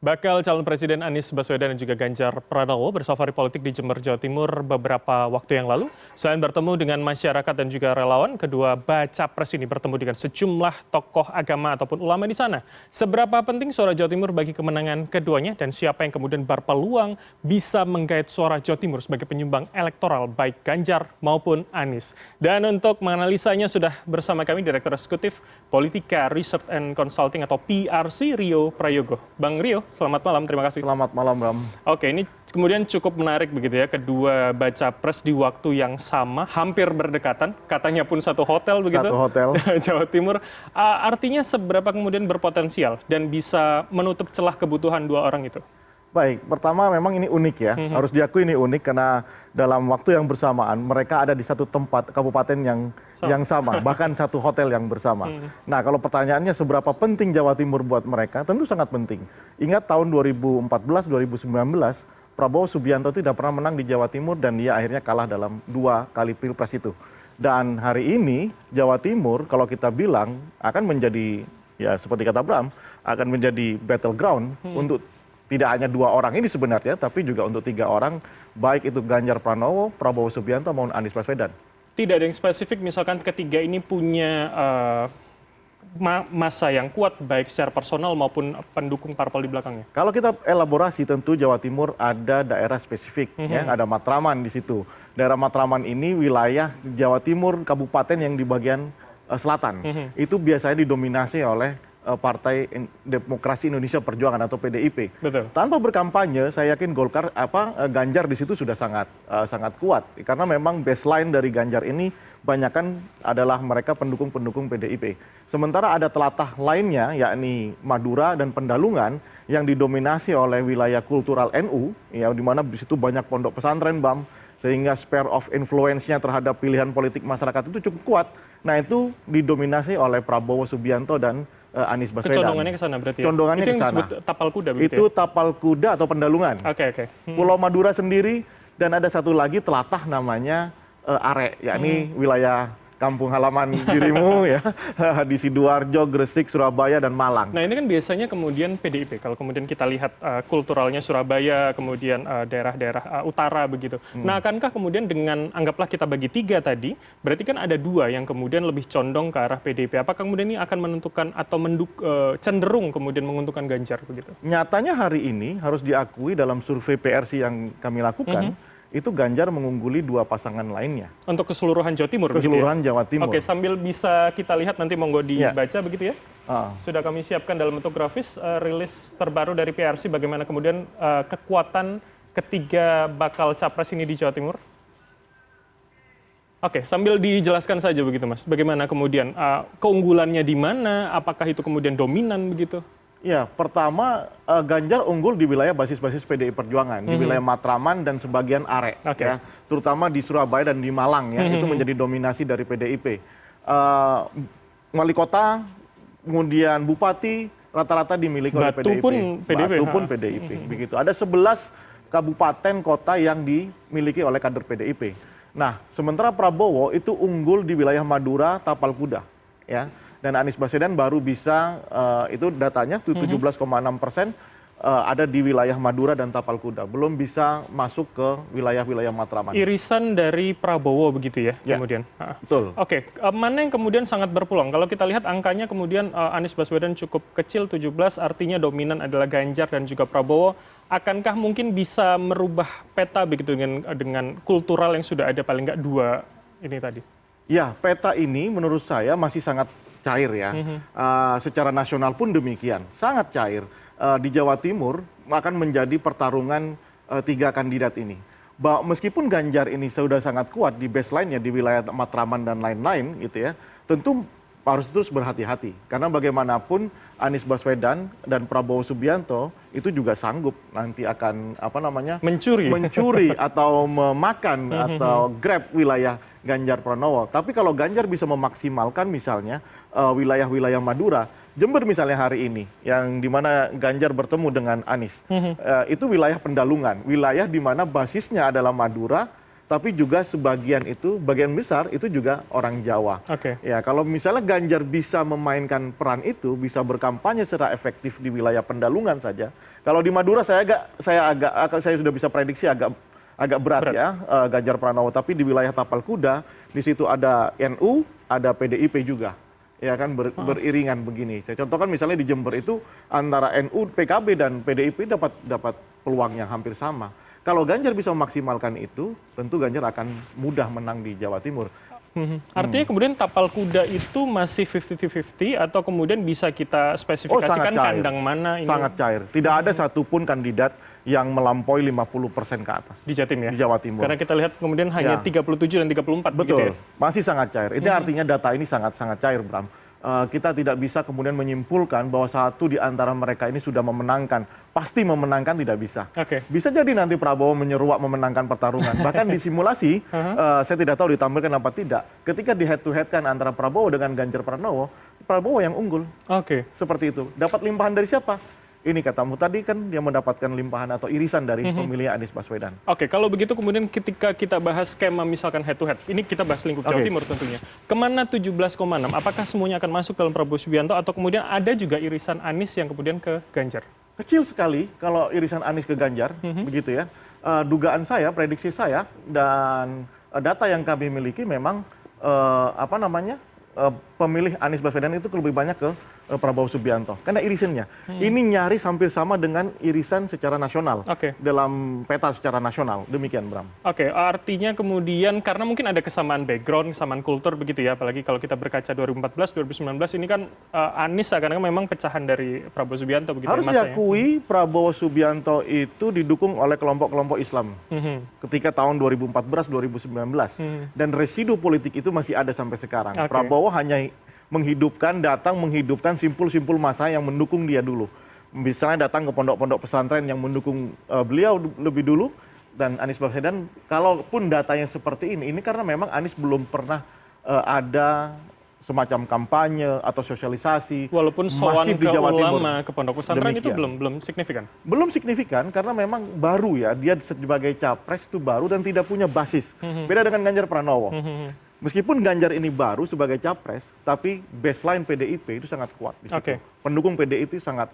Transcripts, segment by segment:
Bakal calon Presiden Anies Baswedan dan juga Ganjar Pranowo bersafari politik di Jember, Jawa Timur beberapa waktu yang lalu. Selain bertemu dengan masyarakat dan juga relawan, kedua baca pres ini bertemu dengan sejumlah tokoh agama ataupun ulama di sana. Seberapa penting suara Jawa Timur bagi kemenangan keduanya dan siapa yang kemudian berpeluang bisa menggait suara Jawa Timur sebagai penyumbang elektoral baik Ganjar maupun Anies. Dan untuk menganalisanya sudah bersama kami Direktur Eksekutif Politika Research and Consulting atau PRC Rio Prayogo. Bang Rio, selamat malam, terima kasih. Selamat malam, Bram. Oke, ini kemudian cukup menarik begitu ya, kedua baca pres di waktu yang sama, hampir berdekatan, katanya pun satu hotel begitu. Satu hotel. Jawa Timur. Artinya seberapa kemudian berpotensial dan bisa menutup celah kebutuhan dua orang itu? Baik, pertama memang ini unik ya, harus diakui ini unik karena dalam waktu yang bersamaan mereka ada di satu tempat kabupaten yang sama, bahkan satu hotel yang bersama. Nah, kalau pertanyaannya seberapa penting Jawa Timur buat mereka, tentu sangat penting. Ingat tahun 2014-2019, Prabowo Subianto tidak pernah menang di Jawa Timur dan dia akhirnya kalah dalam 2 kali pilpres itu. Dan hari ini Jawa Timur kalau kita bilang akan menjadi, ya seperti kata Bram, akan menjadi battleground untuk tidak hanya 2 orang ini sebenarnya, tapi juga untuk 3 orang, baik itu Ganjar Pranowo, Prabowo Subianto maupun Anies Baswedan. Tidak ada yang spesifik, misalkan ketiga ini punya masa yang kuat, baik secara personal maupun pendukung parpol di belakangnya. Kalau kita elaborasi, tentu Jawa Timur ada daerah spesifik, ya, ada Matraman di situ. Daerah Matraman ini wilayah Jawa Timur, kabupaten yang di bagian selatan. Itu biasanya didominasi oleh Partai Demokrasi Indonesia Perjuangan atau PDIP. Betul. Tanpa berkampanye, saya yakin Ganjar di situ sudah sangat kuat karena memang baseline dari Ganjar ini banyakkan adalah mereka pendukung-pendukung PDIP. Sementara ada telatah lainnya yakni Madura dan Pendalungan yang didominasi oleh wilayah kultural NU, ya di mana di situ banyak pondok pesantren, Bam, sehingga sphere of influence-nya terhadap pilihan politik masyarakat itu cukup kuat. Nah, itu didominasi oleh Prabowo Subianto dan Anies Baswedan. Kecondongannya ke sana berarti ya? Condongannya itu yang ke sana. disebut tapal kuda begitu Itu ya? tapal kuda atau Pendalungan. Oke. Pulau Madura sendiri dan ada satu lagi telatah namanya Are, yakni wilayah kampung halaman dirimu ya, di Sidoarjo, Gresik, Surabaya, dan Malang. Nah, ini kan biasanya kemudian PDIP, kalau kemudian kita lihat kulturalnya Surabaya, kemudian daerah-daerah utara begitu. Nah, akankah kemudian dengan, anggaplah kita bagi 3 tadi, berarti kan ada 2 yang kemudian lebih condong ke arah PDIP. Apakah kemudian ini akan menentukan atau cenderung kemudian menguntungkan Ganjar begitu? Nyatanya hari ini harus diakui dalam survei PRC yang kami lakukan, itu Ganjar mengungguli 2 pasangan lainnya. Untuk keseluruhan Jawa Timur? Keseluruhan begitu ya? Jawa Timur. Oke, sambil bisa kita lihat nanti monggo dibaca begitu ya. Sudah kami siapkan dalam bentuk grafis rilis terbaru dari PRC bagaimana kemudian kekuatan ketiga bakal capres ini di Jawa Timur. Oke, sambil dijelaskan saja begitu Mas. Bagaimana kemudian keunggulannya di mana? Apakah itu kemudian dominan begitu? Ya, pertama Ganjar unggul di wilayah basis-basis PDI Perjuangan, di wilayah Matraman dan sebagian Are, ya, terutama di Surabaya dan di Malang, ya, itu menjadi dominasi dari PDIP. Wali kota, kemudian bupati, rata-rata dimiliki oleh PDIP. Batu pun PDIP. Begitu. Ada 11 kabupaten kota yang dimiliki oleh kader PDIP. Nah, sementara Prabowo itu unggul di wilayah Madura, Tapal Kuda, ya. Dan Anies Baswedan baru bisa, itu datanya 17,6% ada di wilayah Madura dan Tapal Kuda. Belum bisa masuk ke wilayah-wilayah Matraman. Irisan dari Prabowo begitu ya, kemudian? Betul. Oke, mana yang kemudian sangat berpeluang? Kalau kita lihat angkanya kemudian Anies Baswedan cukup kecil, 17, artinya dominan adalah Ganjar dan juga Prabowo. Akankah mungkin bisa merubah peta begitu dengan kultural yang sudah ada paling nggak 2 ini tadi? Ya, peta ini menurut saya masih sangat cair ya. Secara nasional pun demikian, sangat cair. Di Jawa Timur akan menjadi pertarungan 3 kandidat ini. Meskipun Ganjar ini sudah sangat kuat di baseline-nya di wilayah Matraman dan lain-lain gitu ya, tentu harus terus berhati-hati karena bagaimanapun Anies Baswedan dan Prabowo Subianto itu juga sanggup nanti akan mencuri atau memakan atau grab wilayah Ganjar Pranowo. Tapi kalau Ganjar bisa memaksimalkan misalnya wilayah-wilayah Madura, Jember misalnya hari ini yang dimana Ganjar bertemu dengan Anies, itu wilayah Pendalungan, wilayah di mana basisnya adalah Madura tapi juga bagian besar itu juga orang Jawa. Oke. Ya, kalau misalnya Ganjar bisa memainkan peran itu, bisa berkampanye secara efektif di wilayah Pendalungan saja. Kalau di Madura saya sudah bisa prediksi agak berat ya Ganjar Pranowo, tapi di wilayah Tapal Kuda di situ ada NU, ada PDIP juga. Ya kan beriringan begini. Saya contohkan misalnya di Jember itu antara NU, PKB dan PDIP dapat peluang yang hampir sama. Kalau Ganjar bisa memaksimalkan itu, tentu Ganjar akan mudah menang di Jawa Timur. Artinya kemudian Tapal Kuda itu masih 50-50 atau kemudian bisa kita spesifikasikan kandang mana ini? Sangat cair. Tidak ada satupun kandidat yang melampaui 50% ke atas. Di Jatim ya? Di Jawa Timur. Karena kita lihat kemudian hanya 37 dan 34. Betul, ya? masih sangat cair. Ini artinya data ini sangat-sangat cair, Bram. Kita tidak bisa kemudian menyimpulkan bahwa satu di antara mereka ini sudah memenangkan. Pasti memenangkan tidak bisa. Bisa jadi nanti Prabowo menyeruak memenangkan pertarungan. Bahkan di simulasi, saya tidak tahu ditampilkan apa tidak. Ketika di head to head kan antara Prabowo dengan Ganjar Pranowo, Prabowo yang unggul. Seperti itu. Dapat limpahan dari siapa? Ini katamu tadi kan dia mendapatkan limpahan atau irisan dari pemilih Anies Baswedan. Kalau begitu kemudian ketika kita bahas skema misalkan head to head, ini kita bahas lingkup Jawa Timur tentunya. Kemana 17,6? Apakah semuanya akan masuk dalam Prabowo Subianto atau kemudian ada juga irisan Anies yang kemudian ke Ganjar? Kecil sekali kalau irisan Anies ke Ganjar, begitu ya. Dugaan saya, prediksi saya, dan data yang kami miliki memang pemilih Anies Baswedan itu lebih banyak ke Prabowo Subianto. Karena irisannya. Ini nyaris hampir sama dengan irisan secara nasional. Dalam peta secara nasional. Demikian, Bram. Artinya kemudian karena mungkin ada kesamaan background, kesamaan kultur begitu ya. Apalagi kalau kita berkaca 2014, 2019 ini kan Anies seakan-akan memang pecahan dari Prabowo Subianto begitu. Harus diakui Prabowo Subianto itu didukung oleh kelompok-kelompok Islam. Ketika tahun 2014, 2019. Dan residu politik itu masih ada sampai sekarang. Prabowo hanya menghidupkan simpul-simpul massa yang mendukung dia dulu. Misalnya datang ke pondok-pondok pesantren yang mendukung beliau lebih dulu, dan Anies Baswedan, kalaupun datanya seperti ini karena memang Anies belum pernah ada semacam kampanye atau sosialisasi. Walaupun soal masif di Jawa Timur. Ke pondok pesantren itu belum signifikan? Belum signifikan karena memang baru ya, dia sebagai capres itu baru dan tidak punya basis. Beda dengan Ganjar Pranowo. Meskipun Ganjar ini baru sebagai capres, tapi baseline PDIP itu sangat kuat di situ. Pendukung PDIP sangat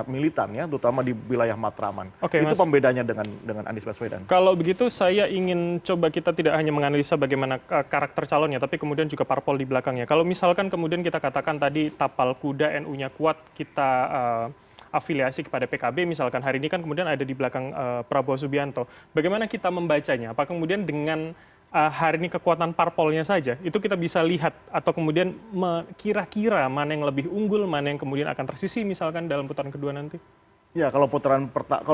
militan ya, terutama di wilayah Matraman. Itu pembedanya dengan Anies Baswedan. Kalau begitu saya ingin coba kita tidak hanya menganalisa bagaimana karakter calonnya, tapi kemudian juga parpol di belakangnya. Kalau misalkan kemudian kita katakan tadi Tapal Kuda NU-nya kuat, kita afiliasi kepada PKB misalkan hari ini kan kemudian ada di belakang Prabowo Subianto. Bagaimana kita membacanya? Apakah kemudian dengan hari ini kekuatan parpolnya saja, itu kita bisa lihat atau kemudian kira-kira mana yang lebih unggul, mana yang kemudian akan tersisi misalkan dalam putaran kedua nanti? Ya, kalau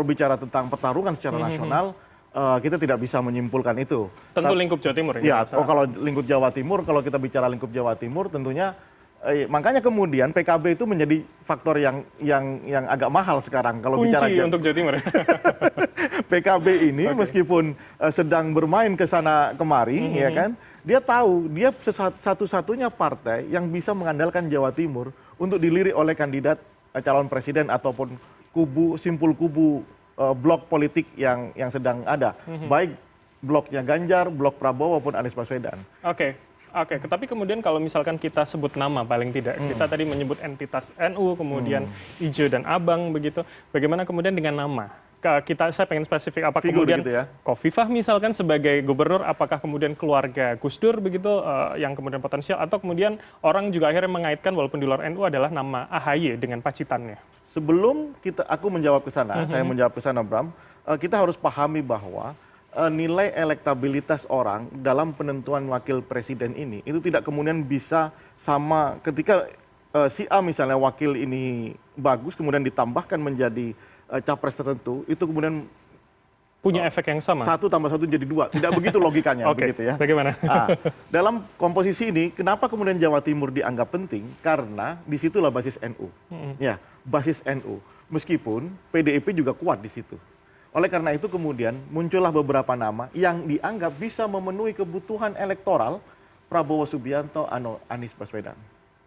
bicara tentang pertarungan secara nasional, kita tidak bisa menyimpulkan itu. Tentu lingkup Jawa Timur ya? Kalau lingkup Jawa Timur, kalau kita bicara lingkup Jawa Timur tentunya makanya kemudian PKB itu menjadi faktor yang agak mahal sekarang kalau bicara untuk Jawa Timur. PKB ini meskipun sedang bermain ke sana kemari, ya kan, dia tahu dia satu-satunya partai yang bisa mengandalkan Jawa Timur untuk dilirik oleh kandidat calon presiden ataupun simpul kubu blok politik yang sedang ada, baik bloknya Ganjar, blok Prabowo maupun Anies Baswedan. Tapi kemudian kalau misalkan kita sebut nama paling tidak, kita tadi menyebut entitas NU, kemudian Ijo dan Abang begitu. Bagaimana kemudian dengan nama? Saya pengen spesifik, apa kemudian gitu ya? Kofifah misalkan sebagai gubernur, apakah kemudian keluarga Gus Dur begitu yang kemudian potensial, atau kemudian orang juga akhirnya mengaitkan walaupun di luar NU adalah nama AHY dengan pacitannya? Sebelum aku menjawab ke sana, saya menjawab ke sana, Bram, kita harus pahami bahwa nilai elektabilitas orang dalam penentuan wakil presiden ini itu tidak kemudian bisa sama ketika si A misalnya wakil ini bagus kemudian ditambahkan menjadi capres tertentu, itu kemudian punya efek yang sama. 1 tambah 1 jadi 2. Tidak begitu logikanya. Begitu ya. Bagaimana? Dalam komposisi ini, kenapa kemudian Jawa Timur dianggap penting? Karena disitulah basis NU. Ya, basis NU. Meskipun PDIP juga kuat di situ. Oleh karena itu kemudian muncullah beberapa nama yang dianggap bisa memenuhi kebutuhan elektoral Prabowo Subianto, Anies Baswedan.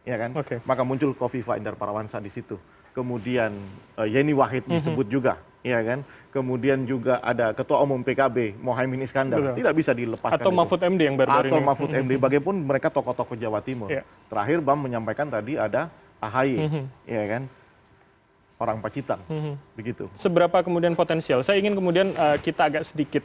Ya kan? Maka muncul Kofifah Indar Parawansa di situ. Kemudian Yeni Wahid disebut juga. ya kan? Kemudian juga ada Ketua Umum PKB, Mohaimin Iskandar, Betul. tidak bisa dilepaskan. Atau itu. Mahfud MD yang baru-baru Atau ini. Mahfud MD, bagaimanapun mereka tokoh-tokoh Jawa Timur. Iya. Terakhir Bam menyampaikan tadi ada AHY, ya kan? Orang Pacitan, begitu. Seberapa kemudian potensial? Saya ingin kemudian kita agak sedikit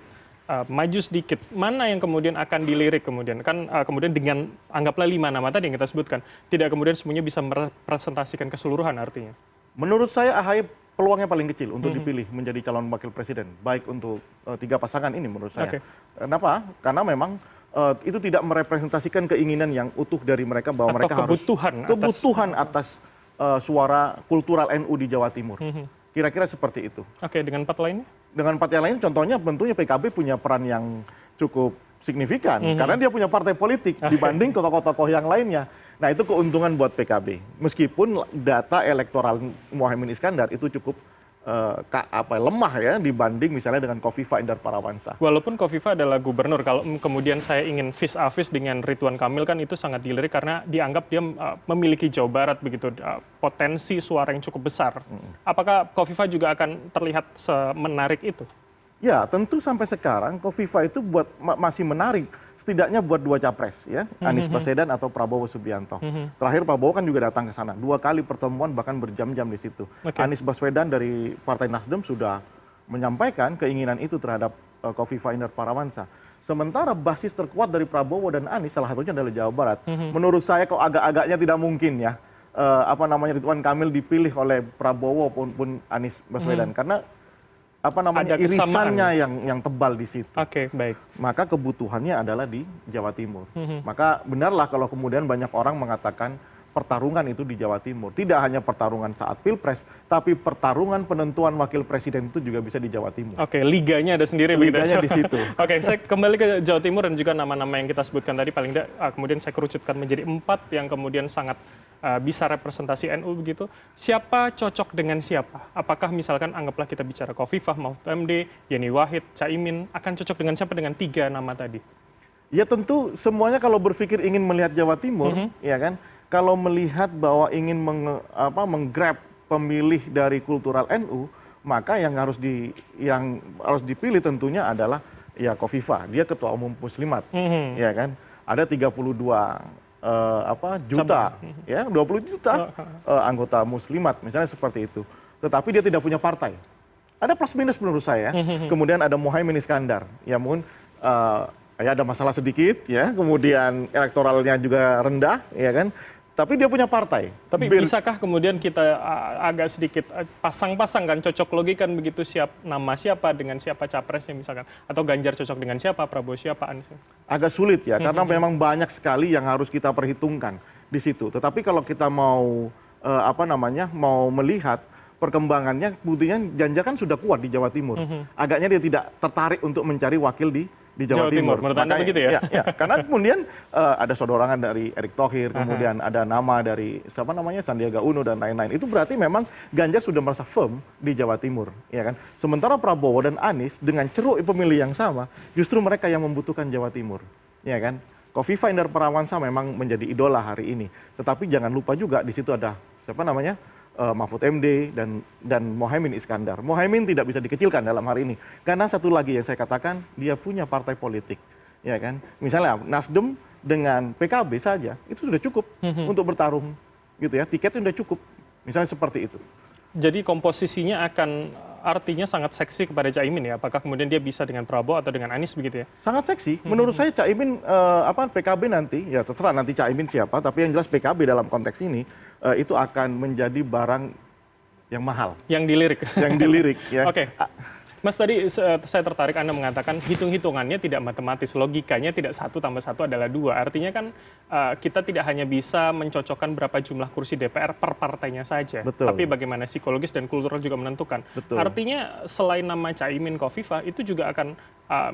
maju sedikit. Mana yang kemudian akan dilirik kemudian? Kan kemudian dengan anggaplah 5 nama tadi yang kita sebutkan, tidak kemudian semuanya bisa merepresentasikan keseluruhan artinya. Menurut saya AHY peluangnya paling kecil untuk dipilih menjadi calon wakil presiden, baik untuk 3 pasangan ini menurut saya. Oke. Kenapa? Karena memang itu tidak merepresentasikan keinginan yang utuh dari mereka bahwa Atau mereka kebutuhan atas suara kultural NU di Jawa Timur. Kira-kira seperti itu. Oke, dengan 4 lainnya? Dengan partai lain contohnya tentunya PKB punya peran yang cukup signifikan karena dia punya partai politik dibanding tokoh-tokoh yang lainnya. Nah, itu keuntungan buat PKB. Meskipun data elektoral Mohaimin Iskandar itu cukup lemah ya dibanding misalnya dengan Kofifa Indar Parawansa. Walaupun Kofifa adalah gubernur, kalau kemudian saya ingin vis a vis dengan Ridwan Kamil kan itu sangat dilirik karena dianggap dia memiliki Jawa Barat begitu potensi suara yang cukup besar. Apakah Kofifa juga akan terlihat semenarik itu? Ya, tentu sampai sekarang Kofifa itu masih menarik. Setidaknya buat 2 capres ya, Anies Baswedan atau Prabowo Subianto. Terakhir Prabowo kan juga datang ke sana, 2 kali pertemuan bahkan berjam-jam di situ. Anies Baswedan dari Partai Nasdem sudah menyampaikan keinginan itu terhadap Kofifa Indar Parawansa. Sementara basis terkuat dari Prabowo dan Anies salah satunya adalah Jawa Barat. Menurut saya kok agak-agaknya tidak mungkin ya Ridwan Kamil dipilih oleh Prabowo pun Anies Baswedan karena Ada irisannya yang tebal di situ. Oke, baik. Maka kebutuhannya adalah di Jawa Timur. Maka benarlah kalau kemudian banyak orang mengatakan pertarungan itu di Jawa Timur. Tidak hanya pertarungan saat Pilpres, tapi pertarungan penentuan wakil presiden itu juga bisa di Jawa Timur. Oke, liganya ada sendiri. Liganya di situ. Oke, saya kembali ke Jawa Timur dan juga nama-nama yang kita sebutkan tadi paling tidak kemudian saya kerucutkan menjadi 4 yang kemudian sangat bisa representasi NU begitu. Siapa cocok dengan siapa? Apakah misalkan anggaplah kita bicara Kofifah, Mahfud MD, Yeni Wahid, Caimin, akan cocok dengan siapa dengan 3 nama tadi? Ya tentu semuanya kalau berpikir ingin melihat Jawa Timur, ya kan? Kalau melihat bahwa ingin menggrab pemilih dari kultural NU, maka yang harus dipilih tentunya adalah ya Kofifah. Dia ketua umum Muslimat, ya kan? Ada 32 juta, ya 20 juta anggota Muslimat, misalnya seperti itu. Tetapi dia tidak punya partai. Ada plus minus menurut saya. Kemudian ada Mohaimin Iskandar, ya mungkin ya ada masalah sedikit, ya. Kemudian elektoralnya juga rendah, ya kan. Tapi dia punya partai. Tapi bisakah kemudian kita agak sedikit pasang-pasang kan, cocok logikan begitu nama siapa dengan siapa capresnya misalkan. Atau Ganjar cocok dengan siapa, Prabowo siapa, Anies? Agak sulit ya, karena memang banyak sekali yang harus kita perhitungkan di situ. Tetapi kalau kita mau mau melihat perkembangannya, buktinya Ganjar kan sudah kuat di Jawa Timur. Agaknya dia tidak tertarik untuk mencari wakil di Jawa Timur. Menurut Anda begitu ya? Ya, karena kemudian ada sodorangan dari Erick Thohir, kemudian ada nama dari Sandiaga Uno dan lain-lain. Itu berarti memang Ganjar sudah merasa firm di Jawa Timur, ya kan? Sementara Prabowo dan Anies dengan ceruk pemilih yang sama, justru mereka yang membutuhkan Jawa Timur, ya kan? Kofifa Indar Parawansa memang menjadi idola hari ini. Tetapi jangan lupa juga di situ ada Mahfud MD dan Mohaimin Iskandar. Mohaimin tidak bisa dikecilkan dalam hari ini. Karena satu lagi yang saya katakan, dia punya partai politik. Ya kan? Misalnya Nasdem dengan PKB saja, itu sudah cukup untuk bertarung. Gitu ya, tiketnya sudah cukup. Misalnya seperti itu. Jadi komposisinya akan artinya sangat seksi kepada Caimin ya? Apakah kemudian dia bisa dengan Prabowo atau dengan Anies begitu ya? Sangat seksi. Menurut saya Caimin, PKB nanti, ya terserah nanti Caimin siapa, tapi yang jelas PKB dalam konteks ini, itu akan menjadi barang yang mahal. Yang dilirik. Yang dilirik, ya. Oke. Mas, tadi saya tertarik Anda mengatakan hitung-hitungannya tidak matematis, logikanya tidak 1 tambah 1 adalah 2. Artinya kan kita tidak hanya bisa mencocokkan berapa jumlah kursi DPR per partainya saja. Betul. Tapi bagaimana psikologis dan kultural juga menentukan. Betul. Artinya selain nama Caimin, Kofifah, itu juga akan,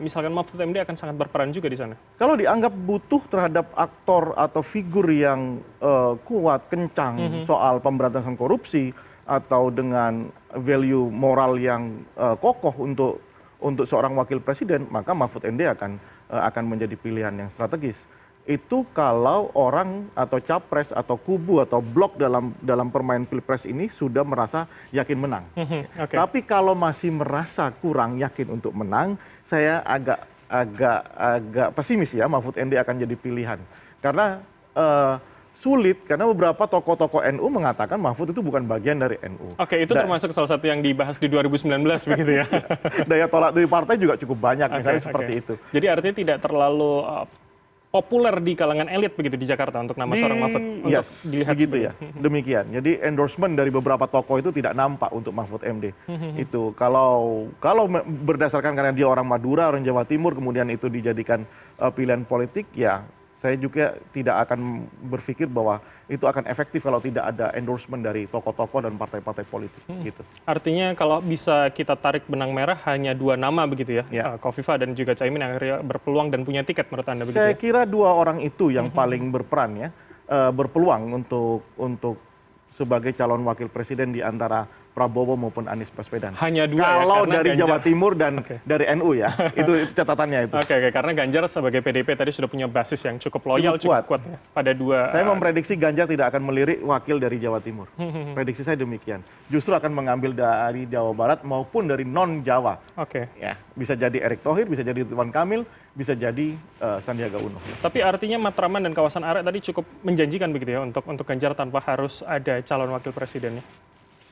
misalkan Mahfud MD akan sangat berperan juga di sana. Kalau dianggap butuh terhadap aktor atau figur yang kuat, kencang soal pemberantasan korupsi, atau dengan value moral yang kokoh untuk seorang wakil presiden, maka Mahfud MD akan menjadi pilihan yang strategis. itu kalau orang atau capres atau kubu atau blok dalam permain pilpres ini sudah merasa yakin menang. Oke. Tapi kalau masih merasa kurang yakin untuk menang, saya agak pesimis ya Mahfud MD akan jadi pilihan. Karena sulit, karena beberapa tokoh-tokoh NU mengatakan Mahfud itu bukan bagian dari NU. Oke, itu termasuk salah satu yang dibahas di 2019 begitu ya. Daya tolak dari partai juga cukup banyak, misalnya seperti itu. Jadi artinya tidak terlalu populer di kalangan elit begitu di Jakarta untuk nama seorang Mahfud untuk dilihat begitu ya. Demikian. Jadi endorsement dari beberapa tokoh itu tidak nampak untuk Mahfud MD. Itu kalau berdasarkan karena dia orang Madura, orang Jawa Timur, kemudian itu dijadikan pilihan politik, ya saya juga tidak akan berpikir bahwa itu akan efektif kalau tidak ada endorsement dari tokoh-tokoh dan partai-partai politik. Gitu. Artinya kalau bisa kita tarik benang merah hanya 2 nama begitu ya, Kofifa dan juga Caimin yang akhirnya berpeluang dan punya tiket menurut Anda begitu saya ya? kira 2 orang itu yang paling berperan ya, berpeluang untuk sebagai calon wakil presiden di antara Prabowo maupun Anies Baswedan. Hanya 2 kalau ya, dari Ganjar, Jawa Timur dan dari NU ya, itu catatannya itu. Oke, karena Ganjar sebagai PDIP tadi sudah punya basis yang cukup loyal, cukup kuat ya, pada 2. Saya memprediksi Ganjar tidak akan melirik wakil dari Jawa Timur. Prediksi saya demikian. Justru akan mengambil dari Jawa Barat maupun dari non-Jawa. Oke. Ya, bisa jadi Erick Thohir, bisa jadi Ridwan Kamil, bisa jadi Sandiaga Uno. Tapi artinya Matraman dan kawasan Arek tadi cukup menjanjikan begitu ya untuk Ganjar tanpa harus ada calon wakil presidennya.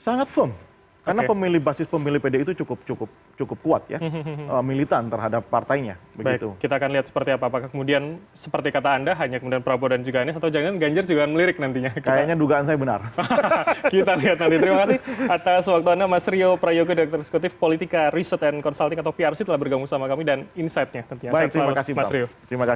Sangat firm. Karena basis pemilih PD itu cukup kuat ya, militan terhadap partainya. Begitu. Baik, kita akan lihat seperti apa. Apakah kemudian seperti kata Anda hanya kemudian Prabowo dan juga Anies, atau jangan Ganjar juga melirik nantinya? Kayaknya dugaan saya benar. Kita lihat nanti. Terima kasih atas waktu Anda, Mas Rio Prayogo, Direktur Eksekutif Politika Research and Consulting atau PRC, telah bergabung sama kami dan insight-nya tentunya. Baik, terima kasih Mas Rio. Terima kasih.